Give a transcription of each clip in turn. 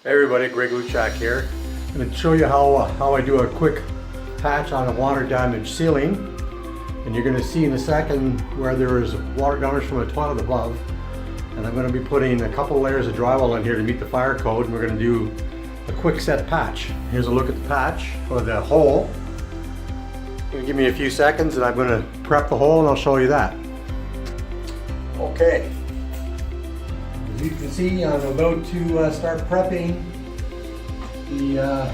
Hey everybody, Greg Luchak here. I'm going to show you how I do a quick patch on a water damaged ceiling. And you're going to see in a second where there is water damage from a toilet above. And I'm going to be putting a couple layers of drywall in here to meet the fire code. And we're going to do a quick set patch. Here's a look at the patch, or the hole. Give me a few seconds and I'm going to prep the hole and I'll show you that. Okay. As you can see, I'm about to start prepping the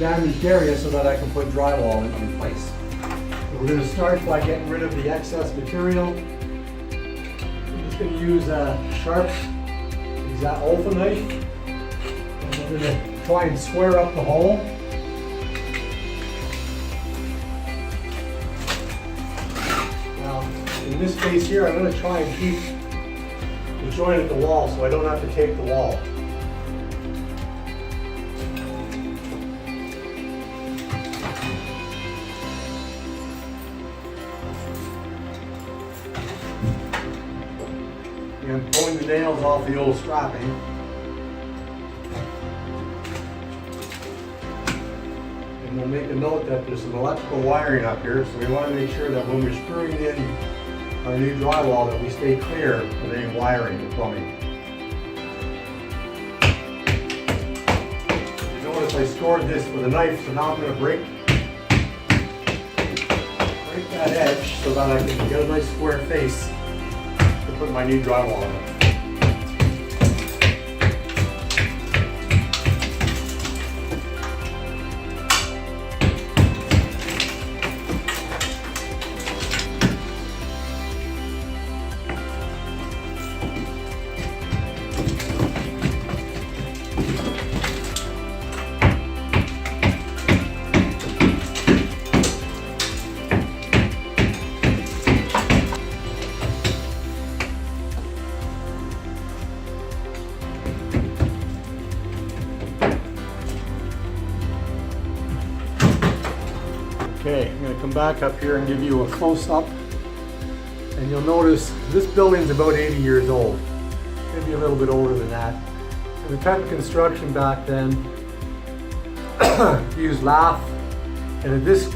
damaged area so that I can put drywall in place. We're going to start by getting rid of the excess material. I'm just going to use a sharp Alpha knife. And we're going to try and square up the hole. Now, in this case here, I'm going to try and keep the joint at the wall so I don't have to tape the wall. And I'm pulling the nails off the old strapping. And we'll make a note that there's some electrical wiring up here, so we want to make sure that when we're screwing in our new drywall that we stay clear of any wiring and plumbing. You notice I scored this with a knife, so now I'm going to break that edge so that I can get a nice square face to put my new drywall in. Okay, I'm going to come back up here and give you a close-up, and you'll notice this building's about 80 years old, maybe a little bit older than that. And the type of construction back then used lath, and in this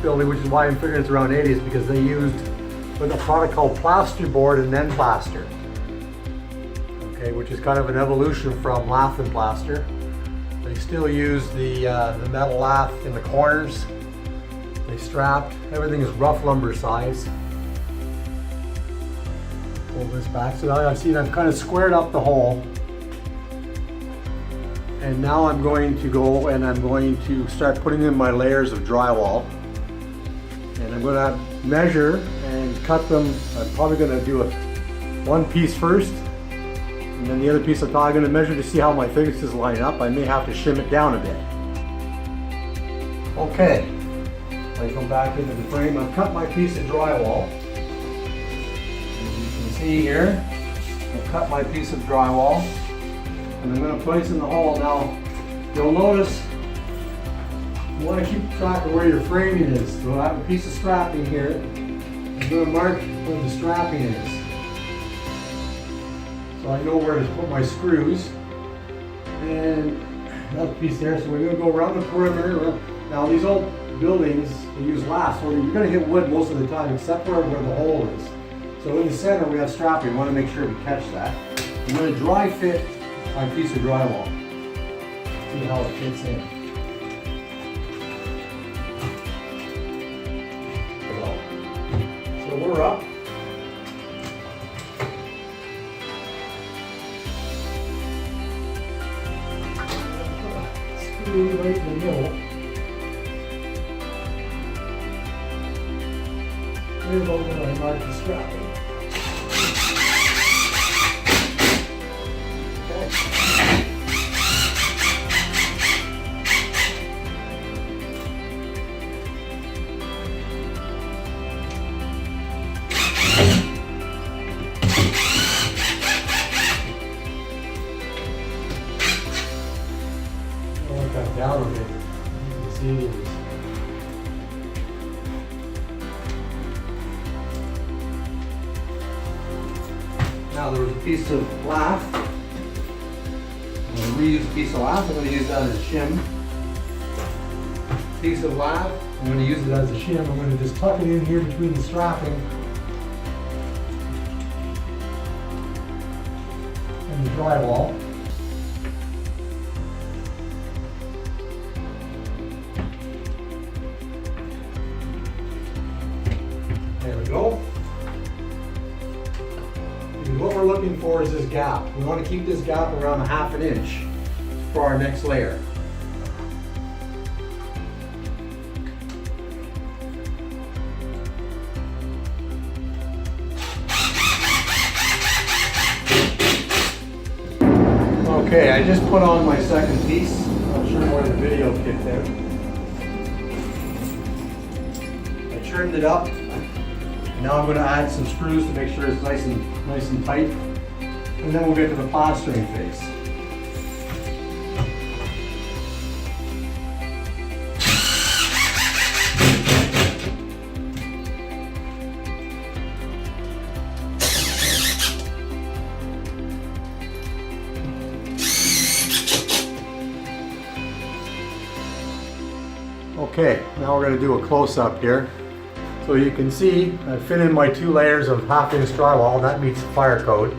building, which is why I'm figuring it's around 80, is because they used a product called Plaster board and then plaster. Okay, which is kind of an evolution from lath and plaster. They still use the metal lath in the corners. They strapped, everything is rough lumber size. Pull this back. So now I've seen I've kind of squared up the hole. And now I'm going to go and I'm going to start putting in my layers of drywall. And I'm going to measure and cut them. I'm probably going to do one piece first. And then the other piece I'm probably going to measure to see how my thicknesses line up. I may have to shim it down a bit. Okay. I come back into the frame. I've cut my piece of drywall. As you can see here, I've cut my piece of drywall, and I'm going to place in the hole. Now, you'll notice you want to keep track of where your framing is. So I have a piece of strapping here. I'm going to mark where the strapping is, so I know where to put my screws. And that piece there. So we're going to go around the perimeter. Now, these old buildings, they use lath, so you're going to hit wood most of the time except where the hole is. So in the center we have strapping. We want to make sure we catch that. I'm going to dry fit my piece of drywall. See how it fits in. So we're up. Screw right in the middle. Here's what we're going to mark the strapping. I'll let that down a bit. You can see it. Now there was a piece of lath I'm going to reuse a piece of lath. I'm going to use that as a shim. Piece of lath. I'm going to use it as a shim. I'm going to just tuck it in here between the strapping and the drywall. There we go. And what we're looking for is this gap. We want to keep this gap around 1/2 inch for our next layer. Okay, I just put on my second piece. Not sure where the video kicked out. I trimmed it up. Now I'm going to add some screws to make sure it's nice and tight. And then we'll get to the plastering phase. Okay, now we're going to do a close-up here. So you can see I fit in my 2 layers of 1/2 inch drywall. That meets the fire code.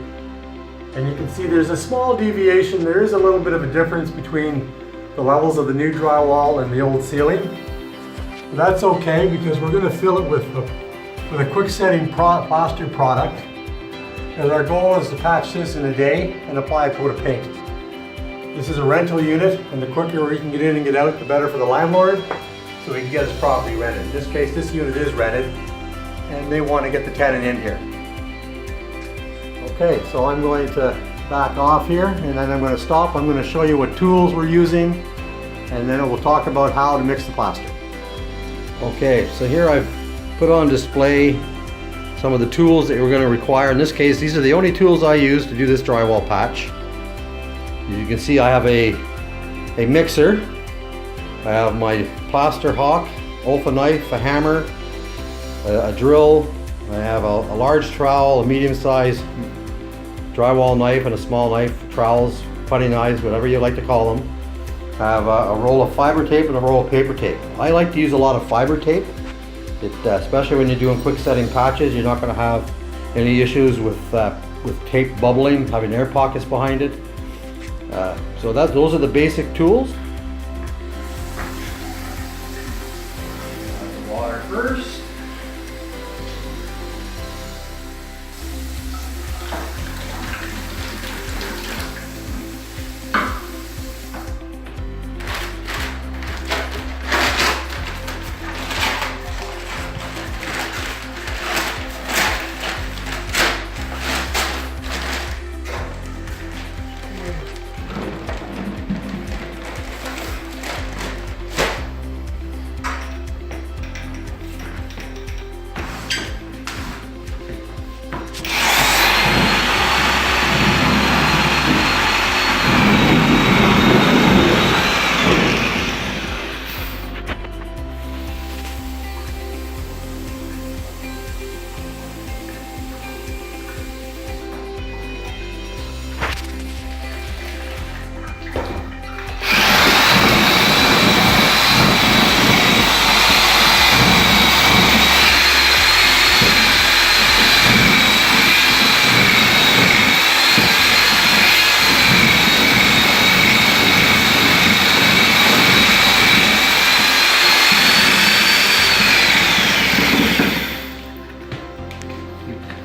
And you can see there's a small deviation. There is a little bit of a difference between the levels of the new drywall and the old ceiling. But that's okay because we're going to fill it with a quick setting plaster product. And our goal is to patch this in a day and apply a coat of paint. This is a rental unit, and the quicker we can get in and get out, the better for the landlord, so we can get his property rented. In this case, this unit is rented, and they want to get the tenant in here. Okay, so I'm going to back off here, and then I'm going to stop. I'm going to show you what tools we're using, and then we'll talk about how to mix the plaster. Okay, so here I've put on display some of the tools that we're going to require. In this case, these are the only tools I use to do this drywall patch. You can see I have a mixer. I have my plaster hawk, Olfa knife, a hammer, a drill. I have a large trowel, a medium-sized drywall knife, and a small knife, trowels, putty knives, whatever you like to call them. I have a roll of fiber tape and a roll of paper tape. I like to use a lot of fiber tape. Especially when you're doing quick setting patches, you're not going to have any issues with tape bubbling, having air pockets behind it. So those are the basic tools. Water first.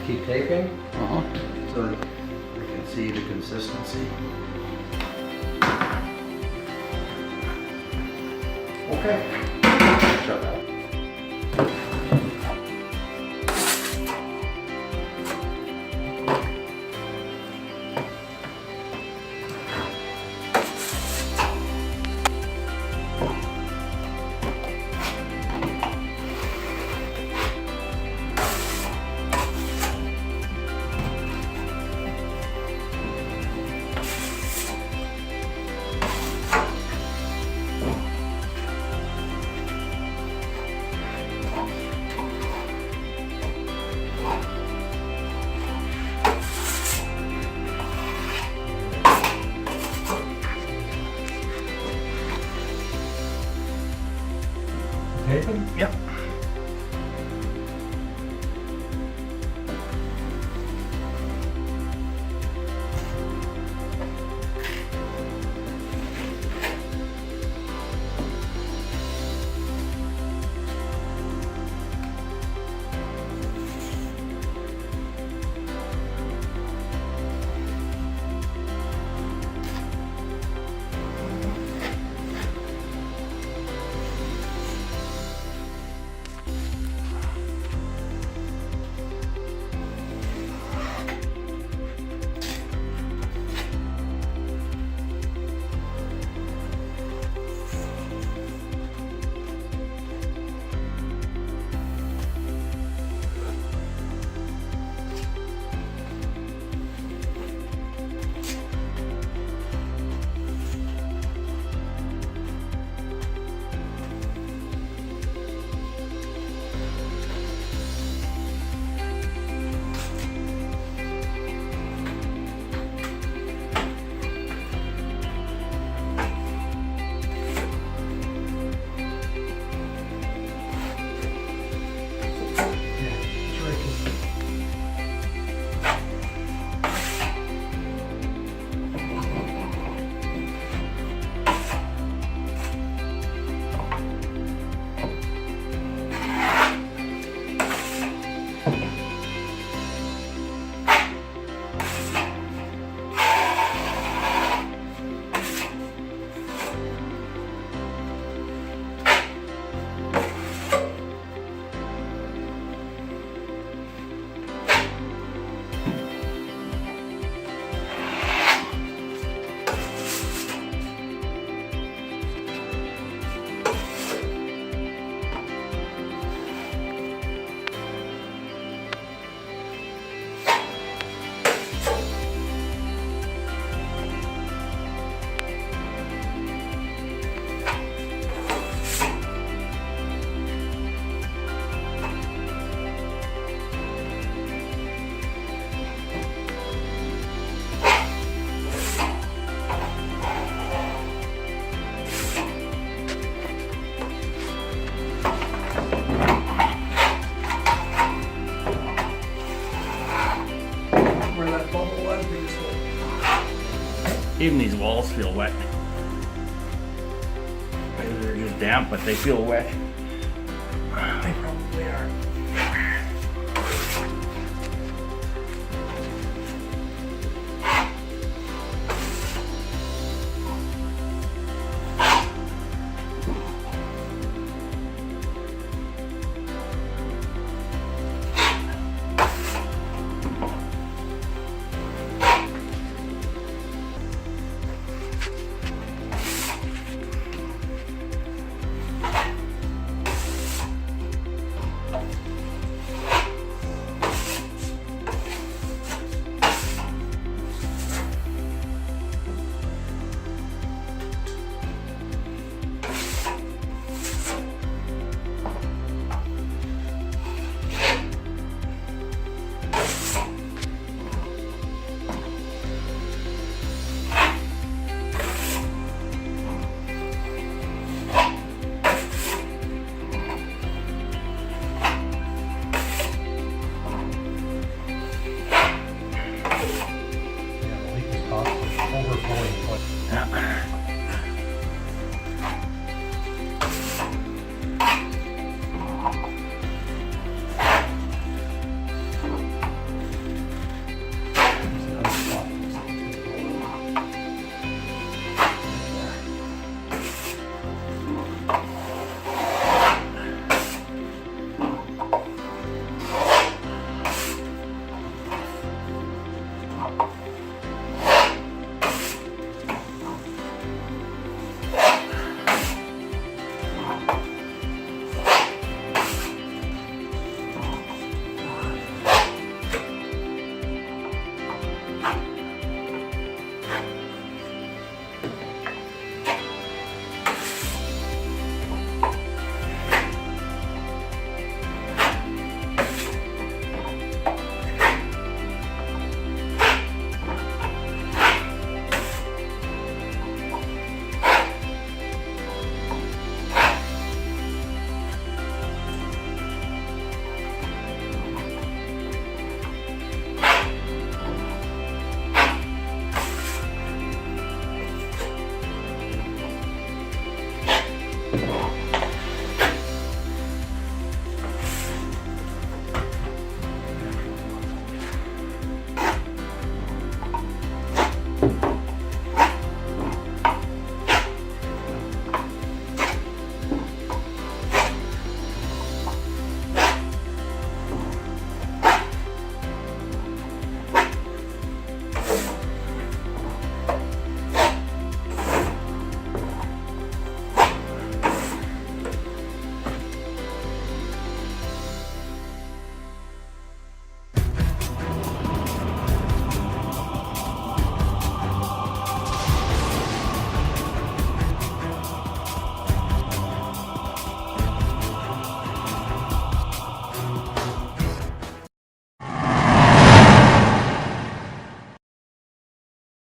Keep taping, so that we can see the consistency. Okay, shut that. Even these walls feel wet. Maybe they're just damp, but they feel wet. They probably are. Overflowing. Yeah.